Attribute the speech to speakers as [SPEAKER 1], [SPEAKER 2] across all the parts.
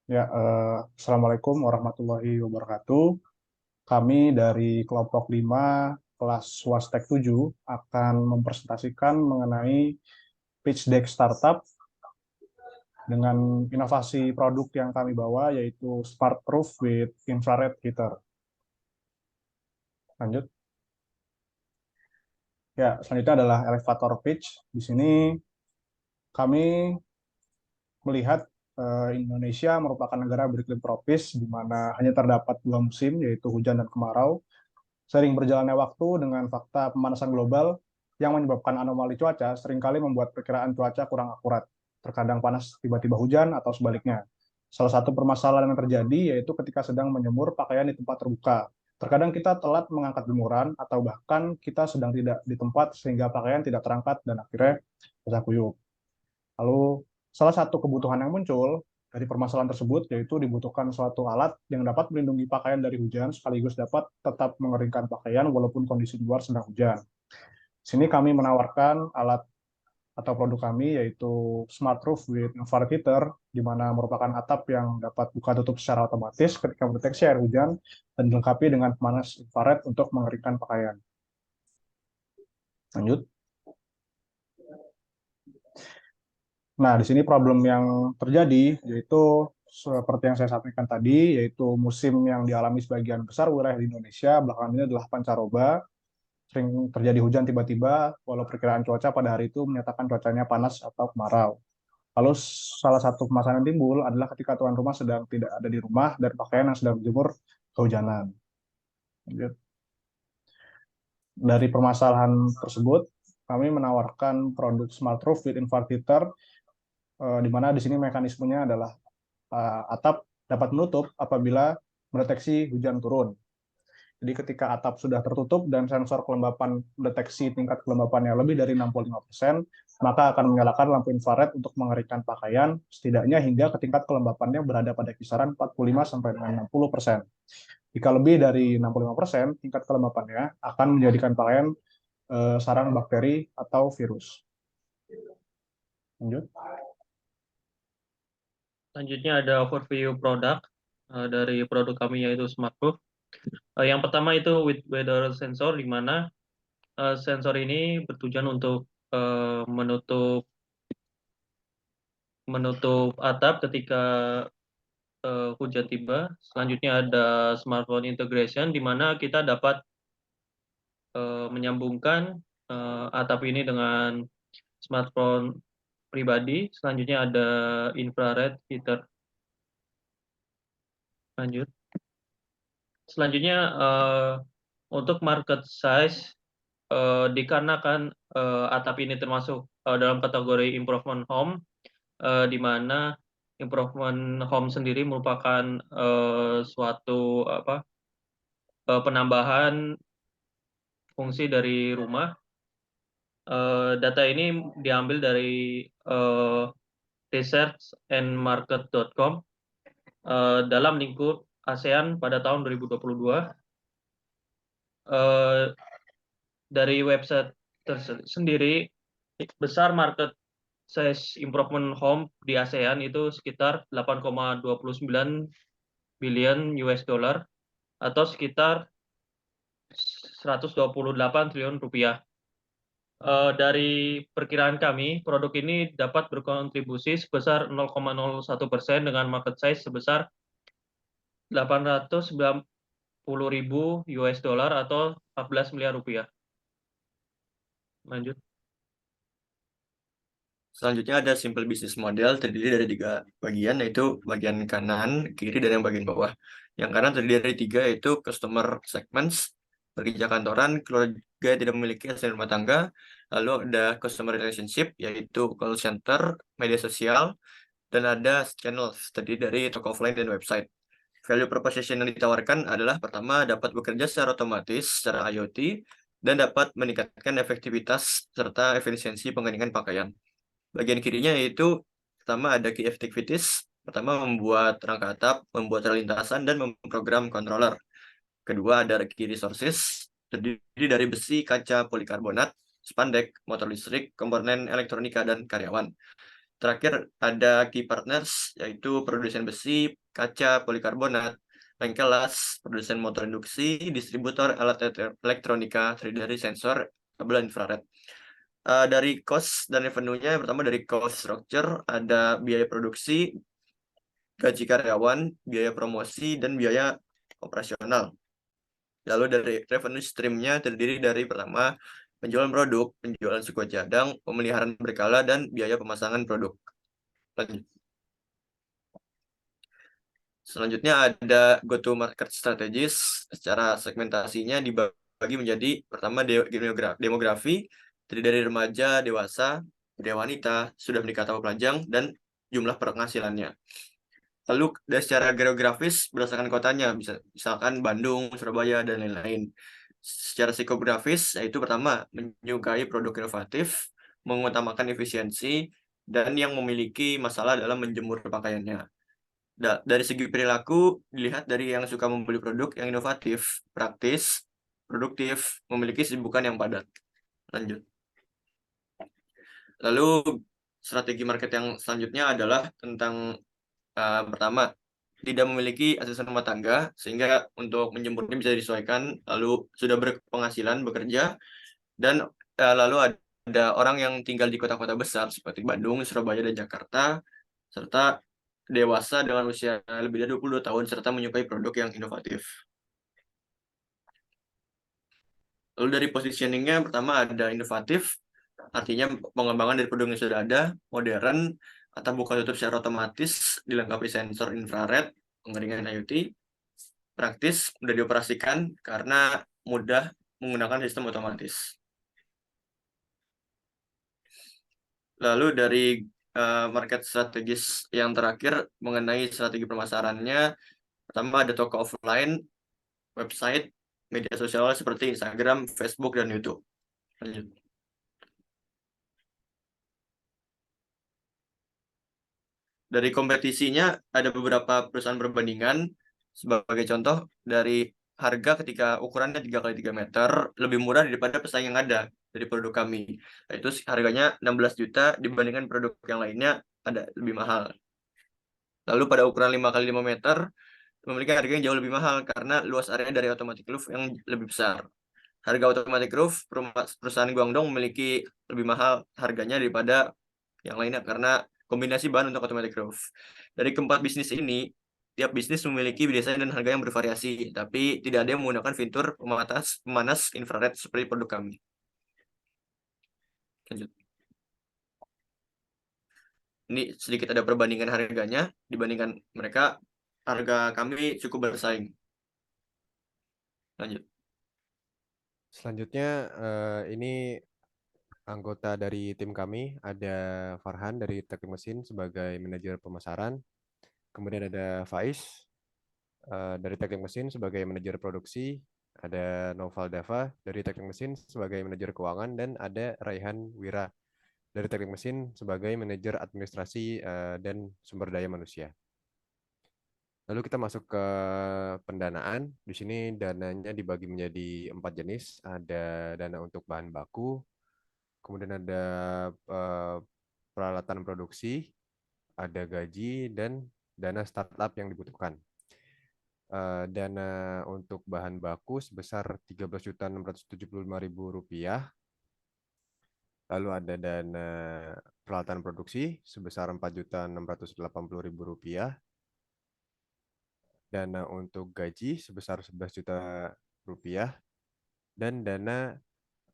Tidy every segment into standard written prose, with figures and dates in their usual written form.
[SPEAKER 1] Ya, Assalamualaikum warahmatullahi wabarakatuh. Kami dari kelompok 5 kelas Swastek 7 akan mempresentasikan mengenai pitch deck startup dengan inovasi produk yang kami bawa yaitu Smart Roof with Infrared Heater. Lanjut. Ya, selanjutnya adalah elevator pitch. Di sini kami melihat Indonesia merupakan negara beriklim tropis di mana hanya terdapat dua musim yaitu hujan dan kemarau. Sering berjalannya waktu dengan fakta pemanasan global yang menyebabkan anomali cuaca seringkali membuat perkiraan cuaca kurang akurat. Terkadang panas tiba-tiba hujan atau sebaliknya. Salah satu permasalahan yang terjadi yaitu ketika sedang menjemur pakaian di tempat terbuka. Terkadang kita telat mengangkat jemuran atau bahkan kita sedang tidak di tempat sehingga pakaian tidak terangkat dan akhirnya basah kuyup. Lalu salah satu kebutuhan yang muncul dari permasalahan tersebut yaitu dibutuhkan suatu alat yang dapat melindungi pakaian dari hujan sekaligus dapat tetap mengeringkan pakaian walaupun kondisi di luar sedang hujan. Di sini kami menawarkan alat atau produk kami yaitu Smart Roof with Infrared Heater, di mana merupakan atap yang dapat buka tutup secara otomatis ketika mendeteksi air hujan dan dilengkapi dengan pemanas infrared untuk mengeringkan pakaian. Lanjut. Nah, di sini problem yang terjadi yaitu seperti yang saya sampaikan tadi, yaitu musim yang dialami sebagian besar wilayah di Indonesia belakangan ini adalah pancaroba, sering terjadi hujan tiba-tiba, walau perkiraan cuaca pada hari itu menyatakan cuacanya panas atau kemarau. Lalu salah satu permasalahan yang timbul adalah ketika tuan rumah sedang tidak ada di rumah dan pakaian yang sedang dijemur kehujanan. Dari permasalahan tersebut, kami menawarkan produk Smart Roof with Infrared Heater, di mana di sini mekanismenya adalah atap dapat menutup apabila mendeteksi hujan turun. Jadi ketika atap sudah tertutup dan sensor kelembapan mendeteksi tingkat kelembapannya lebih dari 65%, maka akan menyalakan lampu infrared untuk mengeringkan pakaian setidaknya hingga ke tingkat kelembapannya berada pada kisaran 45-60%. Jika lebih dari 65%, tingkat kelembapannya akan menjadikan pakaian sarang bakteri atau virus. Lanjut.
[SPEAKER 2] Selanjutnya ada overview produk dari produk kami yaitu SmartProof. Yang pertama itu with weather sensor, di mana sensor ini bertujuan untuk menutup atap ketika hujan tiba. Selanjutnya ada smartphone integration, di mana kita dapat menyambungkan atap ini dengan smartphone pribadi. Selanjutnya ada infrared heater. Lanjut. Selanjutnya untuk market size, dikarenakan atap ini termasuk dalam kategori improvement home, di mana improvement home sendiri merupakan suatu penambahan fungsi dari rumah. Data ini diambil dari researchandmarket.com dalam lingkup ASEAN pada tahun 2022. Dari website sendiri, besar market size improvement home di ASEAN itu sekitar 8,29 billion US dollar atau sekitar 128 triliun rupiah. Dari perkiraan kami, produk ini dapat berkontribusi sebesar 0,01% dengan market size sebesar 890.000 US dollar atau 14 miliar rupiah. Lanjut.
[SPEAKER 3] Selanjutnya ada simple business model terdiri dari 3 bagian, yaitu bagian kanan, kiri, dan yang bagian bawah. Yang kanan terdiri dari 3, yaitu customer segments, pekerja kantoran, keluarga yang tidak memiliki asisten rumah tangga. Lalu ada customer relationship, yaitu call center, media sosial, dan ada channel terdiri dari toko offline dan website. Value proposition yang ditawarkan adalah pertama, dapat bekerja secara otomatis, secara IoT, dan dapat meningkatkan efektivitas serta efisiensi pengeringan pakaian. Bagian kirinya yaitu pertama ada key activities, pertama membuat rangka atap, membuat rel lintasan, dan memprogram controller. Kedua ada key resources, terdiri dari besi, kaca, polikarbonat, spandek, motor listrik, komponen elektronika, dan karyawan. Terakhir ada key partners, yaitu produsen besi, kaca, polikarbonat, bengkel las, produsen motor induksi, distributor alat elektronika, terdiri dari sensor, kabel, dan infrared. Dari cost dan revenue-nya, pertama dari cost structure, ada biaya produksi, gaji karyawan, biaya promosi, dan biaya operasional. Lalu dari revenue stream-nya terdiri dari pertama, penjualan produk, penjualan suku cadang, pemeliharaan berkala, dan biaya pemasangan produk. Lanjut. Selanjutnya ada go-to-market strategis. Secara segmentasinya dibagi menjadi pertama demografi, terdiri dari remaja, dewasa, pria wanita, sudah menikah atau pelajang, dan jumlah penghasilannya. Lalu dari secara geografis berdasarkan kotanya, misalkan Bandung, Surabaya, dan lain-lain. Secara psikografis, yaitu pertama, menyukai produk inovatif, mengutamakan efisiensi, dan yang memiliki masalah dalam menjemur pakaiannya. Dari segi perilaku, dilihat dari yang suka membeli produk yang inovatif, praktis, produktif, memiliki kesibukan yang padat. Lanjut. Lalu strategi market yang selanjutnya adalah tentang pertama, tidak memiliki asisten rumah tangga, sehingga untuk menjemurnya bisa disesuaikan, lalu sudah berpenghasilan, bekerja, dan lalu ada orang yang tinggal di kota-kota besar seperti Bandung, Surabaya, dan Jakarta, serta dewasa dengan usia lebih dari 22 tahun, serta menyukai produk yang inovatif. Lalu dari positioningnya, pertama ada inovatif, artinya pengembangan dari produk yang sudah ada, modern, atau buka tutup secara otomatis, dilengkapi sensor infrared, pengeringan IoT, praktis, mudah dioperasikan karena mudah menggunakan sistem otomatis. Lalu dari market strategis yang terakhir mengenai strategi pemasarannya, pertama ada toko offline, website, media sosial seperti Instagram, Facebook, dan YouTube. Lanjut. Dari kompetisinya ada beberapa perusahaan perbandingan. Sebagai contoh, dari harga ketika ukurannya 3x3 meter lebih murah daripada pesaing yang ada dari produk kami. Yaitu harganya 16 juta dibandingkan produk yang lainnya ada lebih mahal. Lalu pada ukuran 5x5 meter memiliki harga yang jauh lebih mahal karena luas area dari automatic roof yang lebih besar. Harga automatic roof perusahaan Guangdong memiliki lebih mahal harganya daripada yang lainnya karena kombinasi bahan untuk automatic roof. Dari keempat bisnis ini, tiap bisnis memiliki desain dan harga yang bervariasi, tapi tidak ada yang menggunakan fitur pemanas infrared seperti produk kami. Lanjut. Ini sedikit ada perbandingan harganya dibandingkan mereka, harga kami cukup bersaing. Lanjut.
[SPEAKER 4] Selanjutnya ini anggota dari tim kami, ada Farhan dari Teknik Mesin sebagai manajer pemasaran, kemudian ada Faiz dari Teknik Mesin sebagai manajer produksi, ada Noval Dava dari Teknik Mesin sebagai manajer keuangan, dan ada Raihan Wira dari Teknik Mesin sebagai manajer administrasi dan sumber daya manusia. Lalu kita masuk ke pendanaan. Di sini dananya dibagi menjadi 4 jenis. Ada dana untuk bahan baku, kemudian ada peralatan produksi, ada gaji, dan dana startup yang dibutuhkan. Dana untuk bahan baku sebesar Rp13.675.000. Lalu ada dana peralatan produksi sebesar Rp4.680.000. Dana untuk gaji sebesar Rp11 juta, dan dana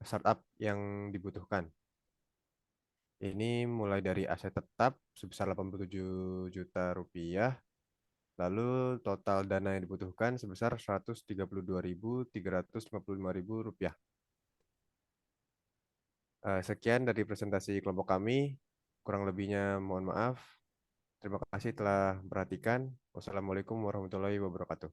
[SPEAKER 4] startup yang dibutuhkan. Ini mulai dari aset tetap sebesar Rp87 juta, lalu total dana yang dibutuhkan sebesar Rp132.355.000. Sekian dari presentasi kelompok kami. Kurang lebihnya mohon maaf. Terima kasih telah perhatikan. Wassalamualaikum warahmatullahi wabarakatuh.